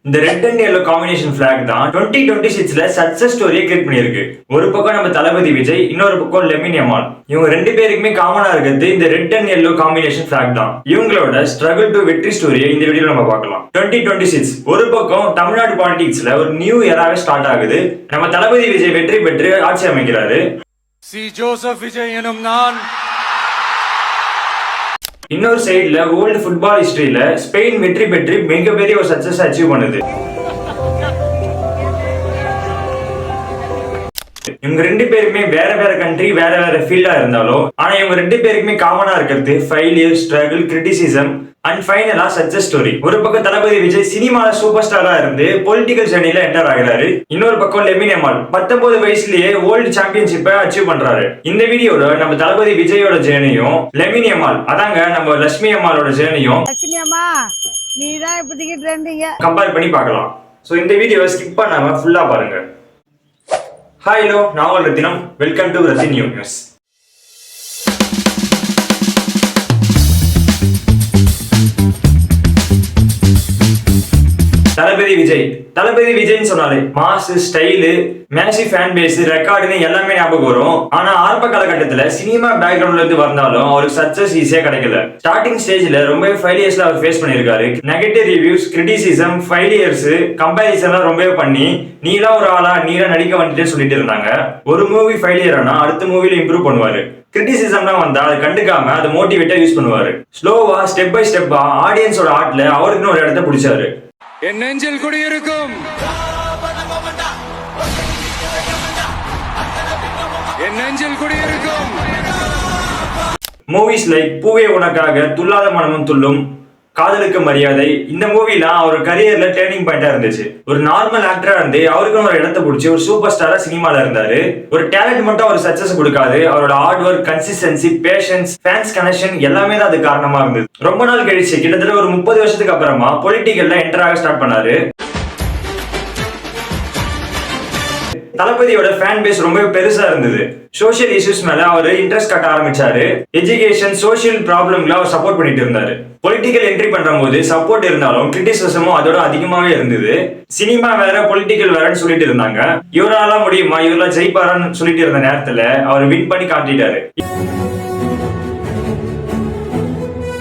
இந்த red and yellow combination black தான் 2026ல சக்சஸ் ஸ்டோரியை கிரியேட் பண்ணிருக்கு. ஒரு பக்கம் நம்ம தளபதி விஜய், இன்னொரு பக்கம் லெமின் யமால். இவங்க ரெண்டு பேருக்குமே காமனா இருக்கிறது இந்த red and yellow combination black தான். இவங்களோட ஸ்ட்ரகிள் டு வெற்றி ஸ்டோரியை இந்த வீடியோல நம்ம பார்க்கலாம். 2026 ஒரு பக்கம் தமிழ்நாடு பாலிடிக்ஸ்ல ஒரு நியூ எராவே ஸ்டார்ட் ஆகுது. நம்ம தளபதி விஜய் வெற்றி பெற்று ஆட்சி அமைக்கிறாரு. சி ஜோசப் விஜய் எனும் நான். இன்னொரு சைடுல வேர்ல்டு ஃபுட்பால் ஹிஸ்டரியில ஸ்பெயின் வெற்றி பெற்று மிகப்பெரிய ஒரு சக்சஸ் அச்சீவ் பண்ணுது. இவங்க ரெண்டு பேருமே வேற வேற கண்ட்ரி, வேற வேற ஃபீல்டா இருந்தாலும் ஆனா இவங்க ரெண்டு பேருக்குமே காமனா இருக்கிறது ஃபெயிலியர், ஸ்ட்ரகிள், கிரிட்டிசிசம் அண்ட் ஃபைனலா சக்சஸ் ஸ்டோரி. ஒரு பக்கம் தளபதி விஜய் சினிமால சூப்பர் ஸ்டாரா இருந்து பொலிட்டிக்கல் ஜர்னில என்டர் ஆகிறாரு. இன்னொரு பக்கம் லெமின் யமால் 19 வயசுலயே வேர்ல்டு சாம்பியன்ஷிப்பை அச்சீவ் பண்றாரு. இந்த வீடியோல நம்ம தளபதி விஜயோட ஜேர்னியும் லெமின் யமால், அதாங்க நம்ம லட்சுமி அம்மாளோட ஜேர்னியும் கம்பேர் பண்ணி பார்க்கலாம். சோ இந்த வீடியோவை ஸ்கிப் பண்ணாம ஃபுல்லா பாருங்க. ஹாய் ஹலோ, நான் உங்கள் Rathinam. Welcome to Rathin news. தளபதி விஜய்னு சொன்னாலே mass, style, massive fan base, ரெக்கார்டுன்னு எல்லாமே ஞாபகம் வரும். ஆனா ஆரம்ப காலகட்டத்துல சினிமா பேக்ரவுண்ட்ல இருந்து வந்தாலும் அவருக்கு சக்சஸ் ஈஸியா கிடைக்கல. ஸ்டார்டிங் ஸ்டேஜ்ல ரொம்ப ஃபெயிலியர்ஸ்ல அவர் ஃபேஸ் பண்ணிருக்காரு. Negative reviews, criticism, failures, comparison ரொம்பவே பண்ணி நீலாம் ஒரு ஆளா, நீரா நடிக்க வந்துட்டு சொல்லிட்டு இருந்தாங்க. ஒரு மூவி ஃபெயிலியர் ஆனா அடுத்த மூவில இம்ப்ரூவ் பண்ணுவாரு. கிரிட்டிசிசம்லாம் வந்தா அதை கண்டுக்காம அதை மோட்டிவேட்டா யூஸ் பண்ணுவாரு. ஸ்லோவா ஸ்டெப் பை ஸ்டெப்பா ஆடியன்ஸோட ஆர்ட்ல அவருக்குன்னு ஒரு இடத்த பிடிச்சாரு. என் நெஞ்சில் குடியிருக்கும், என் நெஞ்சில் குடியிருக்கும். மூவிஸ் லைக் பூவே உனக்காக, துள்ளாத மனமும் துள்ளும், காதலுக்கு மரியாதை, இந்த மூவிலாம் அவர் கரியர்ல டேர்னிங் பாயிண்டா இருந்துச்சு. ஒரு நார்மல் ஆக்டரா இருந்து அவருக்கும் ஒரு இடத்த பிடிச்சி ஒரு சூப்பர் ஸ்டாரா சினிமால இருந்தாரு. ஒரு டேலண்ட் மட்டும் அவர் சக்சஸ் கொடுக்காது, அவரோட hard work, consistency, patience, fans connection எல்லாமே தான் அது காரணமா இருந்தது. ரொம்ப நாள் கழிச்சு கிட்டத்தட்ட ஒரு 30 வருஷத்துக்கு அப்புறமா பொலிட்டிக்கல்ல என்டர் ஆக ஸ்டார்ட் பண்ணாரு. தளபதியோட ஃபேன் பேஸ் ரொம்ப பெருசா இருந்தது. சோஷியல் இஷ்யூஸ் மேல அவர் இன்ட்ரெஸ்ட் காட்ட ஆரம்பிச்சாரு. எஜுகேஷன், சோஷியல் ப்ராப்ளம்ல அவர் சப்போர்ட் பண்ணிட்டு இருந்தாரு. பொலிட்டிக்கல் என்ட்ரி பண்றபோது சப்போர்ட் இருந்தாலும் கிரிட்டிசிசமும் அதோட அதிகமாவே இருந்தது. சினிமா வேற, பொலிட்டிக்கல் வேறன்னு சொல்லிட்டு இருந்தாங்க. இவரால முடியுமா, இவரெல்லாம் ஜெயிப்பாரான்னு சொல்லிட்டு இருந்த நேரத்துல அவர் வின் பண்ணி காட்டிட்டாரு.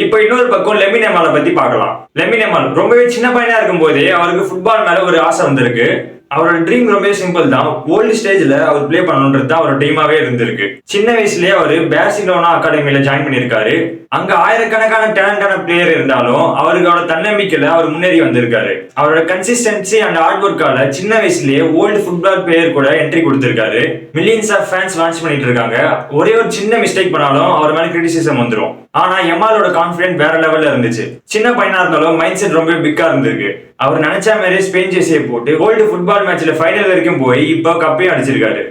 இப்போ இன்னொரு பக்கம் லெமின் யமாலை பத்தி பார்க்கலாம். லெமின் யமால் ரொம்பவே சின்ன பையனா இருக்கும் போதே அவருக்கு ஃபுட்பால் மேல ஒரு ஆசை வந்திருக்கு. அவரோட ட்ரீம் ரொம்ப சிம்பிள் தான். வேர்ல்டு ஸ்டேஜ்ல அவர் பிளே பண்ணணும்ன்றது தான் அவரோட ட்ரீமாவே இருந்திருக்கு. சின்ன வயசுலயே அவர் பார்சிலோனா அகாடமியில ஜாயின் பண்ணிருக்காரு. அங்க ஆயிரக்கணக்கான டேலண்டான பிளேயர் இருந்தாலும் அவரோட தன்னம்பிக்கையில அவர் முன்னேறி வந்திருக்காரு. அவரோட கன்சிஸ்டன்சி அண்ட் ஹார்ட் ஒர்க்கால சின்ன வயசுலயே வேர்ல்டு ஃபுட்பால் பிளேயர் கூட என்ட்ரி கொடுத்திருக்காரு. மில்லியன்ஸ் ஆஃப் ஃபேன்ஸ் வாட்ச் பண்ணிட்டு இருக்காங்க. ஒரே ஒரு சின்ன மிஸ்டேக் பண்ணாலும் அவர் மேல கிரிட்டிசிசம் வந்துடும். ஆனா யமாலோட கான்பிடன்ஸ் வேற லெவல்ல இருந்துச்சு. சின்ன பையனா இருந்தாலும் மைண்ட் செட் ரொம்ப பிக்கா இருந்திருக்கு. அவர் நினைச்ச மாதிரி ஸ்பெயின் ஜெர்சியை போட்டு வேர்ல்டு ஃபுட்பால் மேட்ச்ல ஃபைனல் வரைக்கும் போய் இப்போ கப்பையும் அடிச்சிருக்காரு.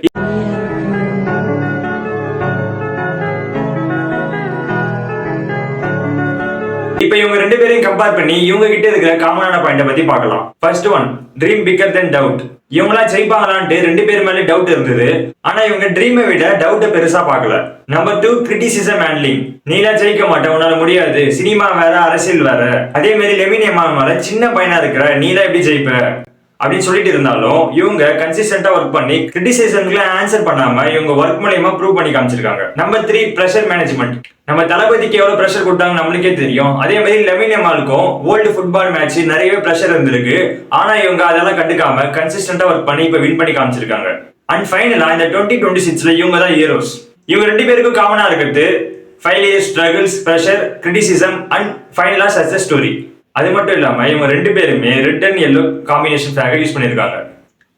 இப்ப இவங்க ரெண்டு பேரையும் கம்பேர் பண்ணி இவங்க கிட்ட இருக்கிற காமனான பாயிண்ட பத்தி பார்க்கலாம். ஃபர்ஸ்ட் ஒன், ட்ரீம் பிக்கர் தென் டவுட். இவங்களா ஜெயிப்பாங்களான்ட்டு ரெண்டு பேர் மேல டவுட் இருந்தது. ஆனா இவங்க ட்ரீமை விட டவுட்டை பெருசா பார்க்கல. Number 2, criticism handling. நீலா ஜெயிக்க மாட்டேன், உன்னால முடியாது, சினிமா வேற, அரசியல் வேற. அதே மாதிரி லெமின் யமால் மேல சின்ன பையனா இருக்கிற நீலா எப்படி ஜெயிப்ப அப்படின்னு சொல்லிட்டு இருந்தாலும் இவங்க கன்சிஸ்டன்டா ஒர்க் பண்ணி கிரிட்டிசிசம்க்கு ஆன்சர் பண்ணாம இவங்க ஒர்க் மூலமா ப்ரூவ் பண்ணி காமிச்சிருக்காங்க. Number 3, pressure management. நம்ம தளபதிக்கு எவ்வளவு பிரஷர் கொடுத்தாங்க நம்மளுக்கே தெரியும். அதே மாதிரி லெமின் யமாலுக்கும் வேர்ல்டு ஃபுட்பால் மேட்ச் நிறையவே பிரஷர் இருந்திருக்கு. ஆனா இவங்க அதெல்லாம் கண்டுக்காம கன்சிஸ்டன்டா ஒர்க் பண்ணி இப்ப வின் பண்ணி காமிச்சிருக்காங்க. அண்ட் ஃபைனலா இந்த 2026ல இவங்க தான் ஹீரோஸ். இவங்க ரெண்டு பேருக்கும் காமனா இருக்கிறது failure, struggles, pressure, criticism and ஃபைனலா சக்சஸ் ஸ்டோரி. அது மட்டும் இல்லாம இவங்க ரெண்டு பேருமே ரெட் அண்ட் yellow காம்பினேஷன் ஃபிளாக யூஸ் பண்ணிருக்காங்க.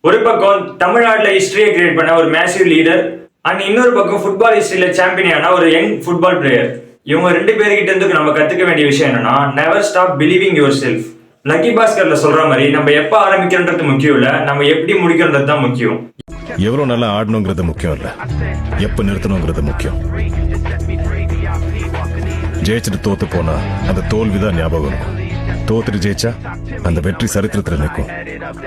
ஒரு பக்கம் தமிழ்நாட்டுல ஹிஸ்டரியை கிரியேட் பண்ண ஒரு மேசிவ் லீடர் அண்ட் இன்னொரு பக்கம் ஃபுட்பால் ஹிஸ்டரியில சாம்பியனான ஒரு யங் ஃபுட்பால் பிளேயர். இவங்க ரெண்டு பேர்கிட்ட இருந்து நம்ம கத்துக்க வேண்டிய விஷயம் என்னன்னா, never stop believing yourself. Lucky பாஸ்கர்ல சொல்ற மாதிரி நம்ம எப்ப ஆரம்பிக்கிறோன்றது முக்கியம் இல்ல, நம்ம எப்படி முடிக்கிறோன்றது தான் முக்கியம். எவ்வளவு நல்லா ஆடணுங்கிறது முக்கியம் இல்ல, எப்ப நிறுத்தணுங்கிறது முக்கியம். ஜெயிச்சுட்டு தோத்து போனா அந்த தோல்விதான் ஞாபகம் இருக்கும். தோத்துட்டு ஜெயிச்சா அந்த வெற்றி சரித்திரத்துல நிற்கும்.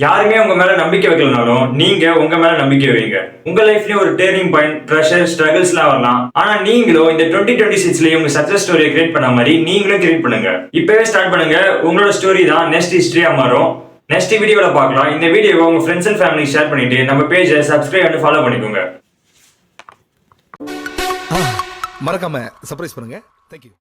யாருமே உங்க மேல நம்பிக்கை வைக்கலனாலும் நீங்க உங்க மேல நம்பிக்கை வைங்க. உங்க லைஃப்லயும் ஒரு டேர்னிங் பாயிண்ட், பிரஷர், ஸ்ட்ரகிள்ஸ் எல்லாம் வரலாம். ஆனா நீங்களும் இந்த 2026ல உங்க சக்சஸ் ஸ்டோரியை கிரியேட் பண்ண மாதிரி நீங்களும் கிரியேட் பண்ணுங்க. இப்பவே ஸ்டார்ட் பண்ணுங்க. உங்களோட ஸ்டோரி தான் நெக்ஸ்ட் ஹிஸ்டரியா மாறும். நெக்ஸ்ட் வீடியோல பார்க்கலாம். இந்த வீடியோவை உங்க ஃப்ரெண்ட்ஸ் அண்ட் ஃபேமிலி ஷேர் பண்ணிட்டு நம்ம பேஜை சப்ஸ்கிரைப் அண்ட் ஃபாலோ பண்ணிக்கோங்க. மறக்காம சர்ப்ரைஸ் பண்ணுங்க. தேங்க்யூ.